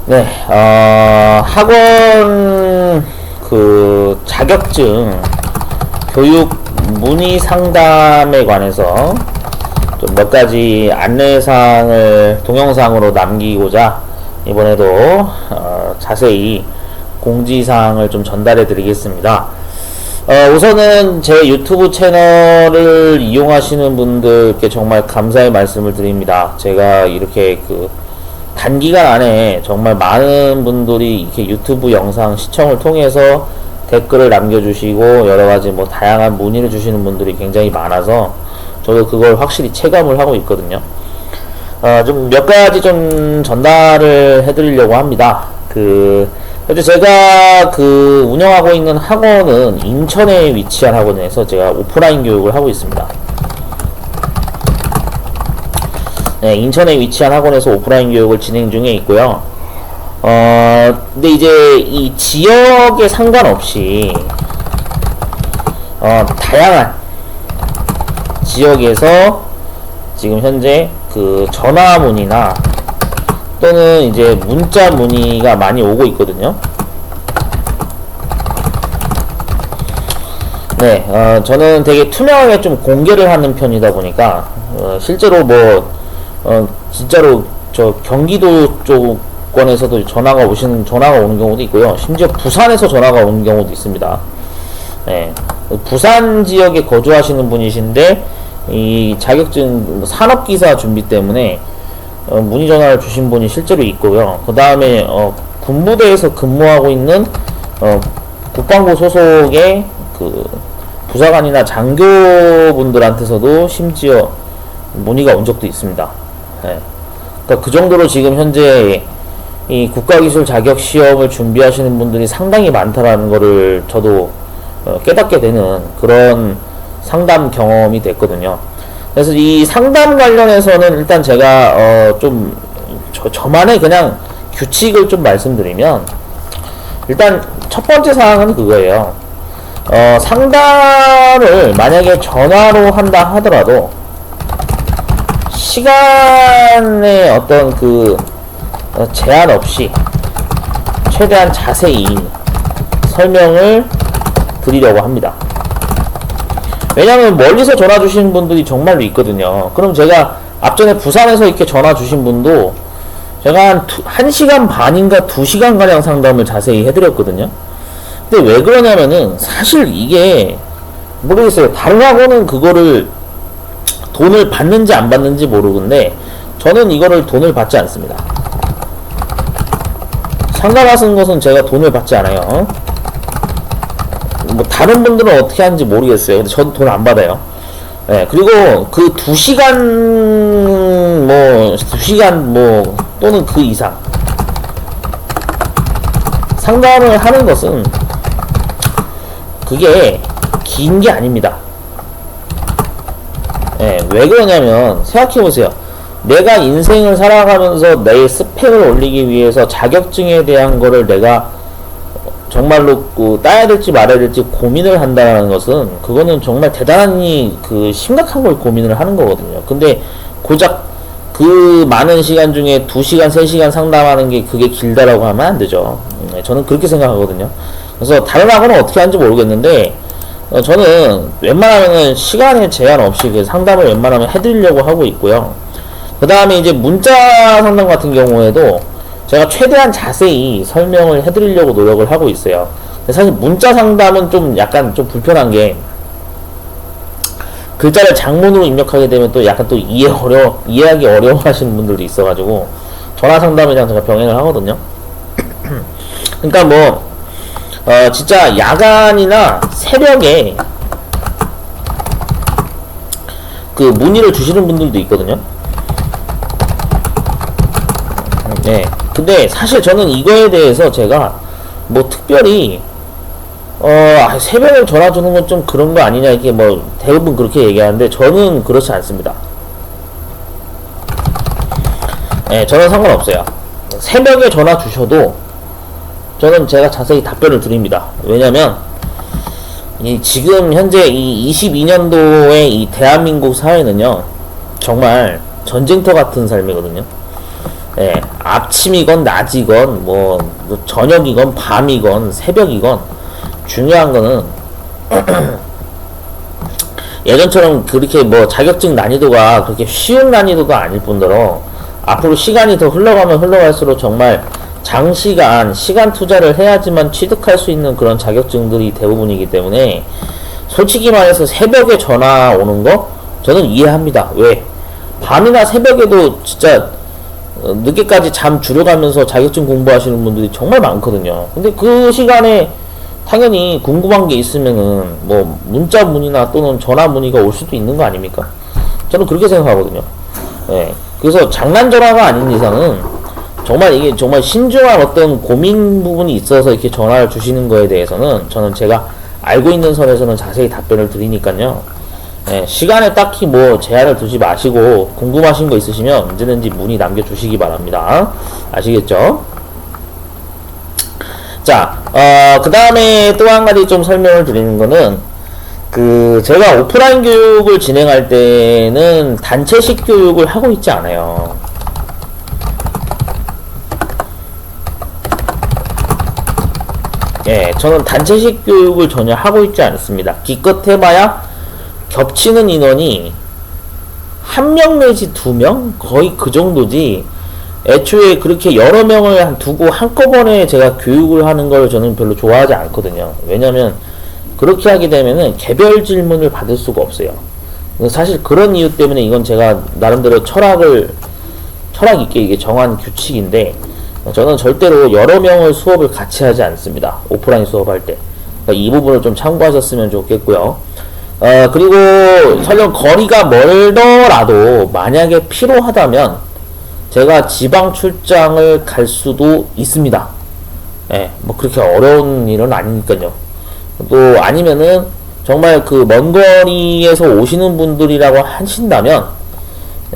네, 학원 자격증 교육 문의 상담에 관해서 좀 몇 가지 안내사항을 동영상으로 남기고자 이번에도 자세히 공지사항을 좀 전달해 드리겠습니다. 우선은 제 유튜브 채널을 이용하시는 분들께 정말 감사의 말씀을 드립니다. 제가 이렇게 단기간 안에 정말 많은 분들이 이렇게 유튜브 영상 시청을 통해서 댓글을 남겨주시고 여러가지 다양한 문의를 주시는 분들이 굉장히 많아서 저도 그걸 확실히 체감을 하고 있거든요. 좀 몇 가지 좀 전달을 해드리려고 합니다. 현재 제가 운영하고 있는 학원은 인천에 위치한 학원에서 제가 오프라인 교육을 하고 있습니다. 네, 인천에 위치한 학원에서 오프라인 교육을 진행 중에 있고요. 근데 이제 이 지역에 상관없이 다양한 지역에서 지금 현재 전화 문의나 또는 이제 문자 문의가 많이 오고 있거든요. 네, 저는 되게 투명하게 좀 공개를 하는 편이다 보니까 실제로 진짜로 저 경기도 쪽권에서도 전화가 오는 경우도 있고요. 심지어 부산에서 전화가 오는 경우도 있습니다. 네, 부산 지역에 거주하시는 분이신데 이 자격증 산업기사 준비 때문에 문의 전화를 주신 분이 실제로 있고요. 그 다음에 군부대에서 근무하고 있는 국방부 소속의 부사관이나 장교분들한테서도 심지어 문의가 온 적도 있습니다. 네. 그러니까 그 정도로 지금 현재 이 국가기술 자격 시험을 준비하시는 분들이 상당히 많다라는 거를 저도 깨닫게 되는 그런 상담 경험이 됐거든요. 그래서 이 상담 관련해서는 일단 제가 저만의 그냥 규칙을 좀 말씀드리면, 일단 첫 번째 사항은 그거예요. 상담을 만약에 전화로 한다 하더라도 시간에 어떤 제한 없이 최대한 자세히 설명을 드리려고 합니다. 왜냐면 멀리서 전화 주시는 분들이 정말로 있거든요. 그럼 제가 앞전에 부산에서 이렇게 전화 주신 분도 제가 한 1시간 반인가 2시간 가량 상담을 자세히 해드렸거든요. 근데 왜 그러냐면은 사실 이게 모르겠어요. 다른 학원은 그거를 돈을 받는지 안 받는지 모르는데 저는 이거를 돈을 받지 않습니다. 상담하시는 것은 제가 돈을 받지 않아요. 다른 분들은 어떻게 하는지 모르겠어요. 근데 저도 돈 안 받아요. 네, 그리고 2시간 또는 그 이상 상담을 하는 것은 그게 긴 게 아닙니다. 네, 왜 그러냐면 생각해보세요. 내가 인생을 살아가면서 내 스펙을 올리기 위해서 자격증에 대한 거를 내가 정말로 따야 될지 말아야 될지 고민을 한다는 것은 그거는 정말 대단히 심각한 걸 고민을 하는 거거든요. 근데 고작 많은 시간 중에 2시간, 3시간 상담하는 게 그게 길다라고 하면 안 되죠. 저는 그렇게 생각하거든요. 그래서 다른 학원은 어떻게 하는지 모르겠는데 저는 웬만하면은 시간에 제한 없이 상담을 웬만하면 해드리려고 하고 있고요. 그 다음에 이제 문자 상담 같은 경우에도 제가 최대한 자세히 설명을 해드리려고 노력을 하고 있어요. 근데 사실 문자 상담은 약간 불편한 게 글자를 장문으로 입력하게 되면 또 약간 이해하기 어려워 하시는 분들도 있어가지고 전화 상담이랑 제가 병행을 하거든요. 그러니까 진짜 야간이나 새벽에 문의를 주시는 분들도 있거든요. 네. 근데 사실 저는 이거에 대해서 제가 특별히 새벽에 전화 주는 건 좀 그런 거 아니냐 이렇게 대부분 그렇게 얘기하는데 저는 그렇지 않습니다. 네, 저는 상관없어요. 새벽에 전화 주셔도 저는 제가 자세히 답변을 드립니다. 왜냐면 지금 현재 이 22년도의 이 대한민국 사회는요 정말 전쟁터 같은 삶이거든요. 예, 아침이건 낮이건 뭐 저녁이건 밤이건 새벽이건 중요한 거는 예전처럼 그렇게 뭐 자격증 난이도가 그렇게 쉬운 난이도가 아닐 뿐더러 앞으로 시간이 더 흘러가면 흘러갈수록 정말 장시간 시간 투자를 해야지만 취득할 수 있는 그런 자격증들이 대부분이기 때문에 솔직히 말해서 새벽에 전화 오는 거 저는 이해합니다. 왜? 밤이나 새벽에도 진짜 늦게까지 잠 줄여가면서 자격증 공부하시는 분들이 정말 많거든요. 근데 그 시간에 당연히 궁금한 게 있으면은 뭐 문자 문의나 또는 전화 문의가 올 수도 있는 거 아닙니까? 저는 그렇게 생각하거든요. 예. 그래서 장난 전화가 아닌 이상은 정말 이게 정말 신중한 어떤 고민 부분이 있어서 이렇게 전화를 주시는 거에 대해서는 저는 제가 알고 있는 선에서는 자세히 답변을 드리니까요. 예, 시간에 딱히 뭐 제한을 두지 마시고 궁금하신 거 있으시면 언제든지 문의 남겨주시기 바랍니다. 아시겠죠? 자, 그 다음에 또 한 가지 좀 설명을 드리는 거는 제가 오프라인 교육을 진행할 때는 단체식 교육을 하고 있지 않아요. 예, 저는 단체식 교육을 전혀 하고 있지 않습니다. 기껏 해봐야 겹치는 인원이 1명 내지 2명? 거의 그 정도지. 애초에 그렇게 여러 명을 두고 한꺼번에 제가 교육을 하는 걸 저는 별로 좋아하지 않거든요. 왜냐면 그렇게 하게 되면은 개별 질문을 받을 수가 없어요. 사실 그런 이유 때문에 이건 제가 나름대로 철학 있게 이게 정한 규칙인데 저는 절대로 여러 명을 수업을 같이 하지 않습니다. 오프라인 수업할 때. 그러니까 이 부분을 좀 참고하셨으면 좋겠고요. 그리고 설령 거리가 멀더라도 만약에 필요하다면 제가 지방 출장을 갈 수도 있습니다. 예, 뭐 그렇게 어려운 일은 아니니까요. 또 아니면은 정말 그 먼 거리에서 오시는 분들이라고 하신다면,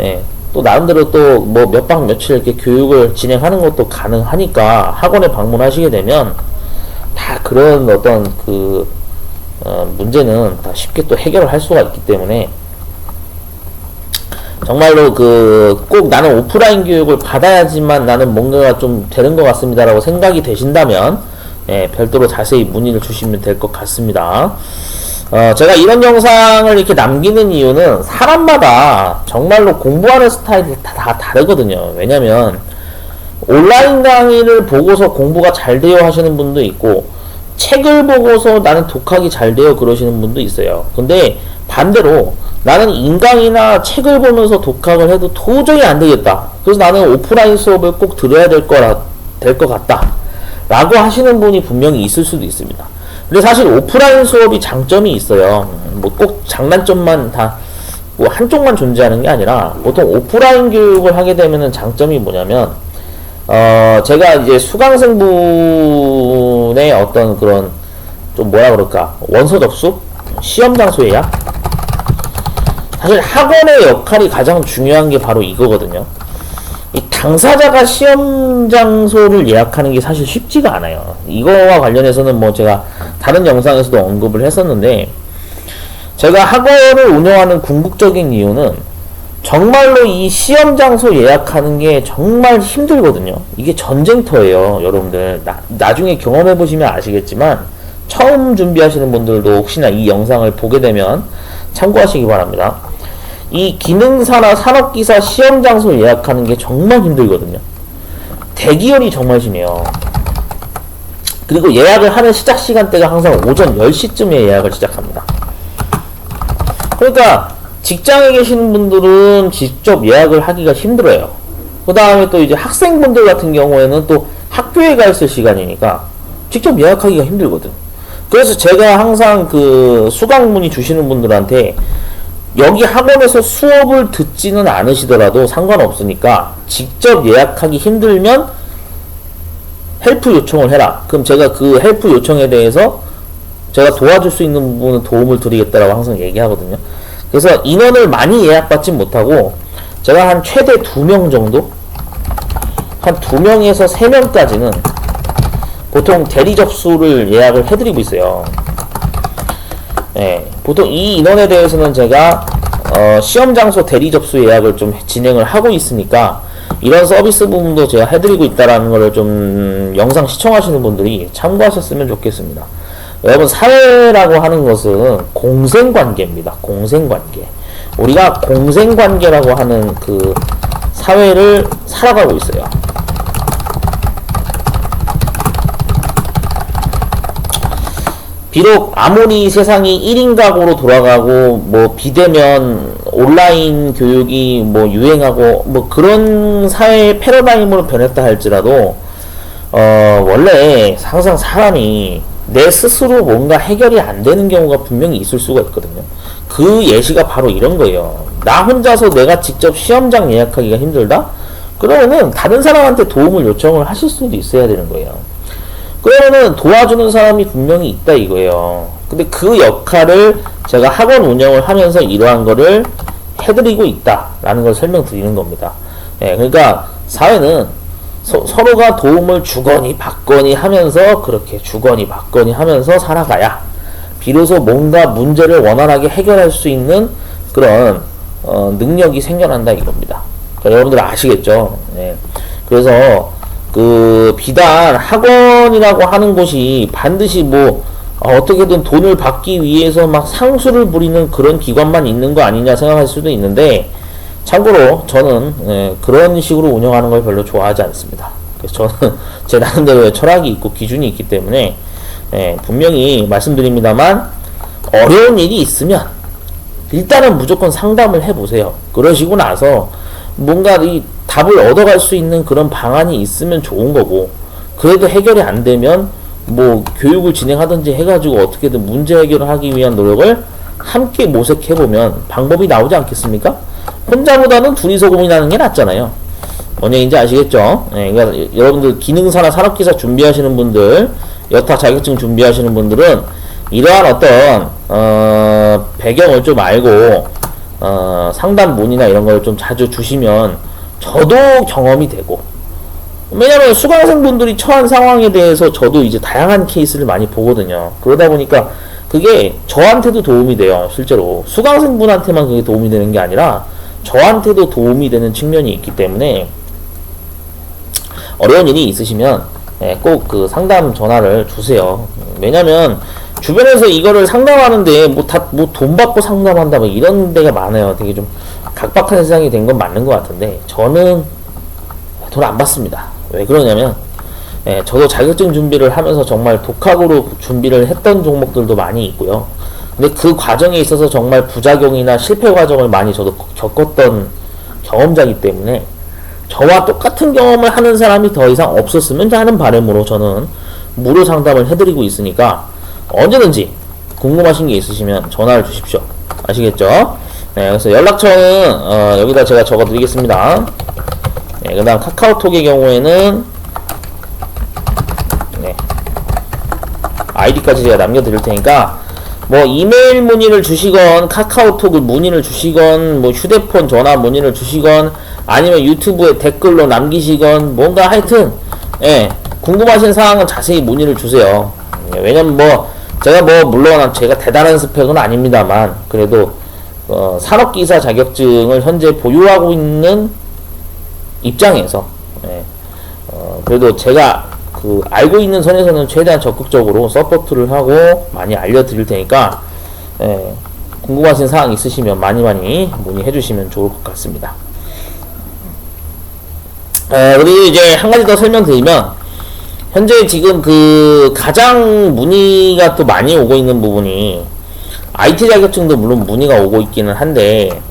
예, 또 나름대로 또 뭐 몇 박 며칠 이렇게 교육을 진행하는 것도 가능하니까 학원에 방문하시게 되면 다 그런 어떤 문제는 다 쉽게 또 해결을 할 수가 있기 때문에 정말로 꼭 나는 오프라인 교육을 받아야지만 나는 뭔가가 좀 되는 것 같습니다라고 생각이 되신다면, 예, 별도로 자세히 문의를 주시면 될 것 같습니다. 제가 이런 영상을 이렇게 남기는 이유는 사람마다 정말로 공부하는 스타일이 다 다르거든요. 왜냐면 온라인 강의를 보고서 공부가 잘 돼요 하시는 분도 있고 책을 보고서 나는 독학이 잘 돼요 그러시는 분도 있어요. 근데 반대로 나는 인강이나 책을 보면서 독학을 해도 도저히 안 되겠다. 그래서 나는 오프라인 수업을 꼭 들어야 될 것 같다. 라고 하시는 분이 분명히 있을 수도 있습니다. 근데 사실 오프라인 수업이 장점이 있어요. 뭐 꼭 장단점만 뭐 한쪽만 존재하는 게 아니라 보통 오프라인 교육을 하게 되면은 장점이 뭐냐면, 제가 이제 수강생분의 어떤 그런 좀 뭐라 그럴까, 원서 접수? 시험 장소 예약? 사실 학원의 역할이 가장 중요한 게 바로 이거거든요. 이 당사자가 시험 장소를 예약하는 게 사실 쉽지가 않아요. 이거와 관련해서는 뭐 제가 다른 영상에서도 언급을 했었는데, 제가 학원을 운영하는 궁극적인 이유는 정말로 이 시험 장소 예약하는 게 정말 힘들거든요. 이게 전쟁터예요, 여러분들. 나중에 경험해 보시면 아시겠지만 처음 준비하시는 분들도 혹시나 이 영상을 보게 되면 참고하시기 바랍니다. 이 기능사나 산업기사 시험 장소 예약하는 게 정말 힘들거든요. 대기열이 정말 심해요. 그리고 예약을 하는 시작 시간대가 항상 오전 10시쯤에 예약을 시작합니다. 그러니까 직장에 계시는 분들은 직접 예약을 하기가 힘들어요. 그 다음에 또 이제 학생분들 같은 경우에는 또 학교에 가 있을 시간이니까 직접 예약하기가 힘들거든. 그래서 제가 항상 수강 문의 주시는 분들한테 여기 학원에서 수업을 듣지는 않으시더라도 상관없으니까 직접 예약하기 힘들면 헬프 요청을 해라. 그럼 제가 그 헬프 요청에 대해서 제가 도와줄 수 있는 부분은 도움을 드리겠다라고 항상 얘기하거든요. 그래서 인원을 많이 예약받지 못하고 제가 한 최대 2명 정도? 한 2명에서 3명까지는 보통 대리 접수를 예약을 해드리고 있어요. 예, 보통 이 인원에 대해서는 제가 시험 장소 대리 접수 예약을 좀 진행을 하고 있으니까 이런 서비스 부분도 제가 해드리고 있다라는 거를 좀 영상 시청하시는 분들이 참고하셨으면 좋겠습니다. 여러분, 사회라고 하는 것은 공생관계입니다. 공생관계. 우리가 공생관계라고 하는 그 사회를 살아가고 있어요. 비록 아무리 세상이 1인 가구로 돌아가고 뭐 비대면 온라인 교육이 뭐 유행하고 뭐 그런 사회의 패러다임으로 변했다 할지라도 원래 항상 사람이 내 스스로 뭔가 해결이 안 되는 경우가 분명히 있을 수가 있거든요. 그 예시가 바로 이런 거예요. 나 혼자서 내가 직접 시험장 예약하기가 힘들다? 그러면은 다른 사람한테 도움을 요청을 하실 수도 있어야 되는 거예요. 그러면은 도와주는 사람이 분명히 있다 이거예요. 근데 그 역할을 제가 학원 운영을 하면서 이러한 거를 해드리고 있다라는 걸 설명드리는 겁니다. 예, 그러니까 사회는 서로가 도움을 주거니 받거니 하면서 그렇게 주거니 받거니 하면서 살아가야 비로소 뭔가 문제를 원활하게 해결할 수 있는 그런 능력이 생겨난다 이겁니다. 그러니까 여러분들 아시겠죠? 예. 그래서 그 비단 학원이라고 하는 곳이 반드시 뭐 어떻게든 돈을 받기 위해서 막 상수를 부리는 그런 기관만 있는 거 아니냐 생각할 수도 있는데, 참고로 저는 그런 식으로 운영하는 걸 별로 좋아하지 않습니다. 그래서 저는 제 나름대로의 철학이 있고 기준이 있기 때문에 분명히 말씀드립니다만, 어려운 일이 있으면 일단은 무조건 상담을 해보세요. 그러시고 나서 뭔가 이 답을 얻어갈 수 있는 그런 방안이 있으면 좋은 거고, 그래도 해결이 안 되면 뭐 교육을 진행하든지 해가지고 어떻게든 문제 해결을 하기 위한 노력을 함께 모색해보면 방법이 나오지 않겠습니까? 혼자보다는 둘이서 고민하는 게 낫잖아요. 뭔 얘기인지 아시겠죠? 그러니까 여러분들 기능사나 산업기사 준비하시는 분들, 여타 자격증 준비하시는 분들은 이러한 어떤 배경을 좀 알고 상담 문의나 이런 걸 좀 자주 주시면 저도 경험이 되고, 왜냐면 수강생분들이 처한 상황에 대해서 저도 이제 다양한 케이스를 많이 보거든요. 그러다 보니까 그게 저한테도 도움이 돼요. 실제로 수강생분한테만 그게 도움이 되는 게 아니라 저한테도 도움이 되는 측면이 있기 때문에 어려운 일이 있으시면 꼭 그 상담 전화를 주세요. 왜냐면 주변에서 이거를 상담하는데 뭐 다 뭐 돈 받고 상담한다 뭐 이런 데가 많아요. 되게 좀 각박한 세상이 된 건 맞는 것 같은데, 저는 돈 안 받습니다. 왜 그러냐면 저도 자격증 준비를 하면서 정말 독학으로 준비를 했던 종목들도 많이 있고요. 근데 그 과정에 있어서 정말 부작용이나 실패 과정을 많이 저도 겪었던 경험자이기 때문에 저와 똑같은 경험을 하는 사람이 더 이상 없었으면 하는 바람으로 저는 무료 상담을 해드리고 있으니까 언제든지 궁금하신 게 있으시면 전화를 주십시오. 아시겠죠? 그래서 연락처는 여기다 제가 적어 드리겠습니다. 그 다음 카카오톡의 경우에는 아이디까지 제가 남겨드릴 테니까 뭐 이메일 문의를 주시건 카카오톡을 문의를 주시건 뭐 휴대폰 전화 문의를 주시건 아니면 유튜브에 댓글로 남기시건 뭔가 하여튼 궁금하신 사항은 자세히 문의를 주세요. 왜냐면 뭐 제가 뭐 물론 제가 대단한 스펙은 아닙니다만 그래도 산업기사 자격증을 현재 보유하고 있는 입장에서 그래도 제가 그 알고 있는 선에서는 최대한 적극적으로 서포트를 하고 많이 알려드릴 테니까 궁금하신 사항 있으시면 많이 문의해 주시면 좋을 것 같습니다. 그리고 이제 한 가지 더 설명드리면, 현재 지금 그 가장 문의가 또 많이 오고 있는 부분이 IT 자격증도 물론 문의가 오고 있기는 한데,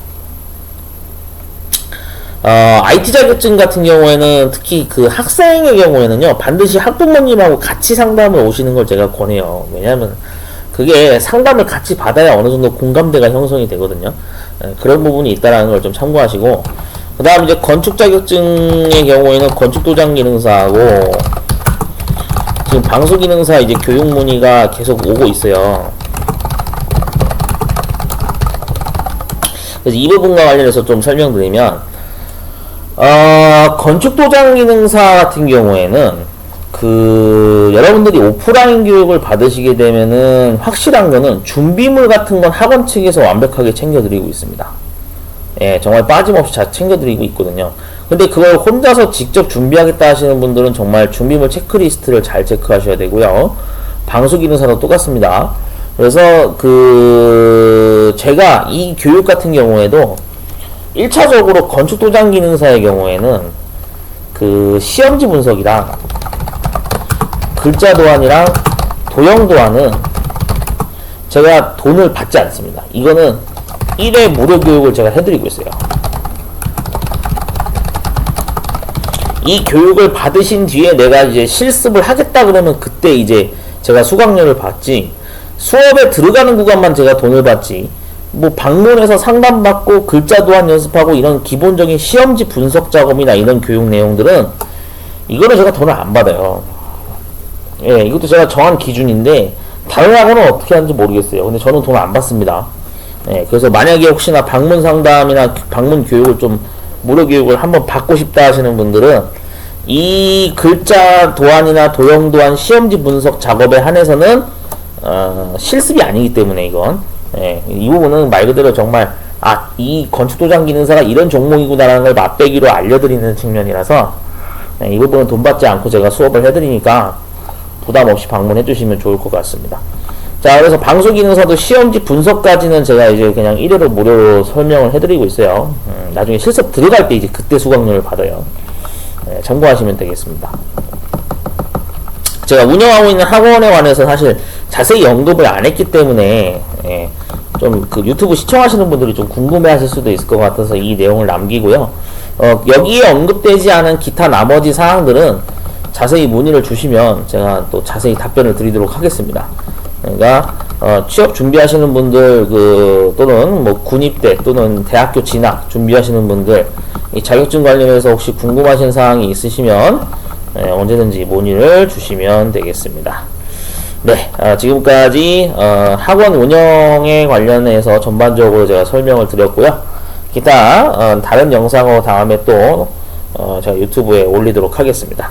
IT 자격증 같은 경우에는 특히 그 학생의 경우에는요, 반드시 학부모님하고 같이 상담을 오시는 걸 제가 권해요. 왜냐하면 그게 상담을 같이 받아야 어느 정도 공감대가 형성이 되거든요. 그런 부분이 있다라는 걸 좀 참고하시고, 그 다음 이제 건축 자격증의 경우에는 건축 도장 기능사하고 지금 방수 기능사 이제 교육 문의가 계속 오고 있어요. 그래서 이 부분과 관련해서 좀 설명드리면, 건축 도장 기능사 같은 경우에는 여러분들이 오프라인 교육을 받으시게 되면은 확실한 거는 준비물 같은 건 학원 측에서 완벽하게 챙겨드리고 있습니다. 예, 정말 빠짐없이 잘 챙겨드리고 있거든요. 근데 그걸 혼자서 직접 준비하겠다 하시는 분들은 정말 준비물 체크리스트를 잘 체크하셔야 되고요. 방수기능사도 똑같습니다. 그래서 제가 이 교육 같은 경우에도 1차적으로 건축도장기능사의 경우에는 시험지 분석이랑 글자 도안이랑 도형 도안은 제가 돈을 받지 않습니다. 이거는 1회 무료 교육을 제가 해드리고 있어요. 이 교육을 받으신 뒤에 내가 이제 실습을 하겠다 그러면 그때 이제 제가 수강료를 받지, 수업에 들어가는 구간만 제가 돈을 받지, 뭐 방문해서 상담받고 글자 도안 연습하고 이런 기본적인 시험지 분석 작업이나 이런 교육 내용들은 이거는 제가 돈을 안 받아요. 예, 이것도 제가 정한 기준인데 다른 학원은 어떻게 하는지 모르겠어요. 근데 저는 돈을 안 받습니다. 예, 그래서 만약에 혹시나 방문 상담이나 방문 교육을 좀 무료 교육을 한번 받고 싶다 하시는 분들은 이 글자 도안이나 도형 도안 시험지 분석 작업에 한해서는 실습이 아니기 때문에 이건 이 부분은 말 그대로 정말 이 건축도장 기능사가 이런 종목이구나라는 걸 맛배기로 알려드리는 측면이라서 이 부분은 돈 받지 않고 제가 수업을 해드리니까 부담 없이 방문해 주시면 좋을 것 같습니다. 자, 그래서 방수기능사도 시험지 분석까지는 제가 이제 그냥 1회로 무료로 설명을 해드리고 있어요. 나중에 실습 들어갈 때 이제 그때 수강료를 받아요. 참고하시면 되겠습니다. 제가 운영하고 있는 학원에 관해서 사실 자세히 언급을 안 했기 때문에 좀 유튜브 시청하시는 분들이 좀 궁금해 하실 수도 있을 것 같아서 이 내용을 남기고요. 여기에 언급되지 않은 기타 나머지 사항들은 자세히 문의를 주시면 제가 또 자세히 답변을 드리도록 하겠습니다. 그러니까 취업 준비하시는 분들 또는 뭐 군입대 또는 대학교 진학 준비하시는 분들 이 자격증 관련해서 혹시 궁금하신 사항이 있으시면 언제든지 문의를 주시면 되겠습니다. 네, 지금까지 학원 운영에 관련해서 전반적으로 제가 설명을 드렸고요. 기타 다른 영상으로 다음에 또 제가 유튜브에 올리도록 하겠습니다.